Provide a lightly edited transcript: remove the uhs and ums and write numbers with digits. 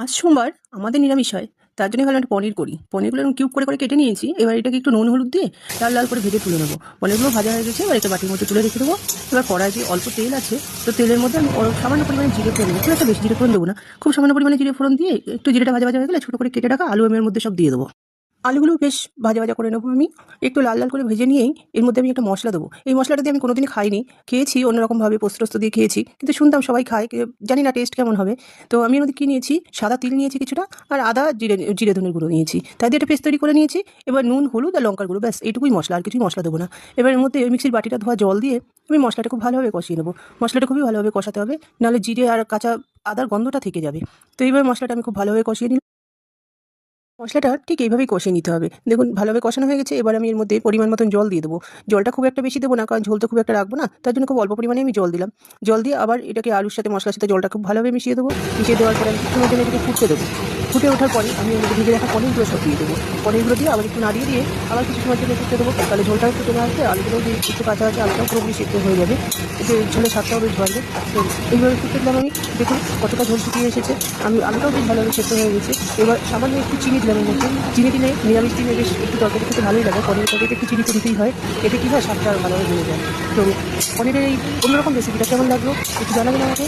আজ সোমবার আমাদের নিরামিষ হয়, তার জন্য ভাবলাম একটা পনির করি। পনিরগুলো এরকম কিউব করে করে কেটে নিয়েছি। এবার এটাকে একটু নুন হলুদ দিয়ে লাল লাল করে ভেজে তুলে নেবো। পনিরগুলো ভাজা হয়ে গেছে, এবার একটা বাটির মধ্যে তুলে রেখে দেবো। এবার কড়াই যে অল্প তেল আছে, তো তেলের মধ্যে আমি সামান্য পরিমাণে জিরে ফোড়ন দেবো, খুব একটা বেশি জিরে ফোড়ন দেবো না, খুব সামান্য পরিমাণে জিরে ফোড়ন দিয়ে একটু জিরেটা ভাজা ভাজা হয়ে গেলে ছোটো করে কেটে রাখা আলু আমি এর মধ্যে সব দিয়ে দেবো। আলুগুলো বেশ ভাজা ভাজা করে নেবো আমি। একটু লাল লাল করে ভেজে নিয়েই এর মধ্যে আমি একটা মশলা দেবো। এই মশলাটা দিয়ে আমি কোনোদিন খাইনি, খেয়েছি অন্যরকমভাবে পোস্ত টোস্ত দিয়ে খেয়েছি, কিন্তু শুনতাম সবাই খায়, জানি না টেস্ট কেমন হবে। তো আমি এর মধ্যে কী নিয়েছি, সাদা তিল নিয়েছি কিছুটা, আর আদা জিরে জিরে ধনের গুঁড়ো নিয়েছি, তাই দিয়ে একটা পেস্ট তৈরি করে নিয়েছি। এবার নুন হলুদ আর লঙ্কার গুঁড়ো, ব্যাস এইটুকুই মশলা, আর কিছুই মশলা দেবো না। এবার এর মধ্যে ওই মিক্সির বাটিটা ধোয়া জল দিয়ে আমি মশলাটা খুব ভালোভাবে কষিয়ে নেবো। মশলাটা খুবই ভালোভাবে কষাতে হবে, নাহলে জিরে আর কাঁচা আদার গন্ধটা থেকে যাবে। তো এইবার মশলাটা আমি খুব ভালোভাবে কষিয়ে নিলাম। মশলাটা ঠিক এইভাবেই কষিয়ে নিতে হবে। দেখুন ভালোভাবে কষানো হয়ে গেছে, এবার আমি এর মধ্যে পরিমাণ মতন জল দিয়ে দেবো। জলটা খুব একটা বেশি দেবো না, কারণ ঝোল তো খুব একটা রাখবো না, তার জন্য খুব অল্প পরিমাণে আমি জল দিলাম। জল দিয়ে আবার এটাকে আলুর সাথে মশলার সাথে জলটা খুব ভালোভাবে মিশিয়ে দেবো। মিশিয়ে দেওয়ার পরে আমি কিছুক্ষণের জন্য এটাকে ফুটতে দেবো। ফুটে ওঠার পরে আমি এর মধ্যে ভেজে রাখা পনিরগুলো সব দিয়ে দেবো। পনিরগুলো দিয়ে আবার একটু নাড়িয়ে দিয়ে আবার কিছু সময় জন্য ফুটতে দেবো, তাহলে ঝোলটাও ফুটে না আসবে, আলুগুলোও দিয়ে একটু কাঁচা আছে, আলুটাও পুরোপুরি সিদ্ধ হয়ে যাবে। এতে ঝোলের স্বাদটাও বেশ বাড়বে। তো এইভাবে ফুটতে দিলাম আমি। দেখুন কতটা ঝোল শুকিয়ে এসেছে, আমি আলুটাও বেশ ভালোভাবে সেদ্ধ হয়ে গেছে। এবার সামান্য একটু চিনি দিলাম এর মধ্যে। চিনি দিলে নিরামিষ দিনে বেশ একটু তরকারি খেতে ভালোই লাগে, পনিরের তরকারিতে একটু চিনি তো দিতেই হয়। এতে কী হয়, স্বাদটা আরও ভালোভাবে বেড়ে যায়। তো পনিরের এই অন্যরকম রেসিপিটা কেমন লাগলো একটু জানাবেন আমাকে।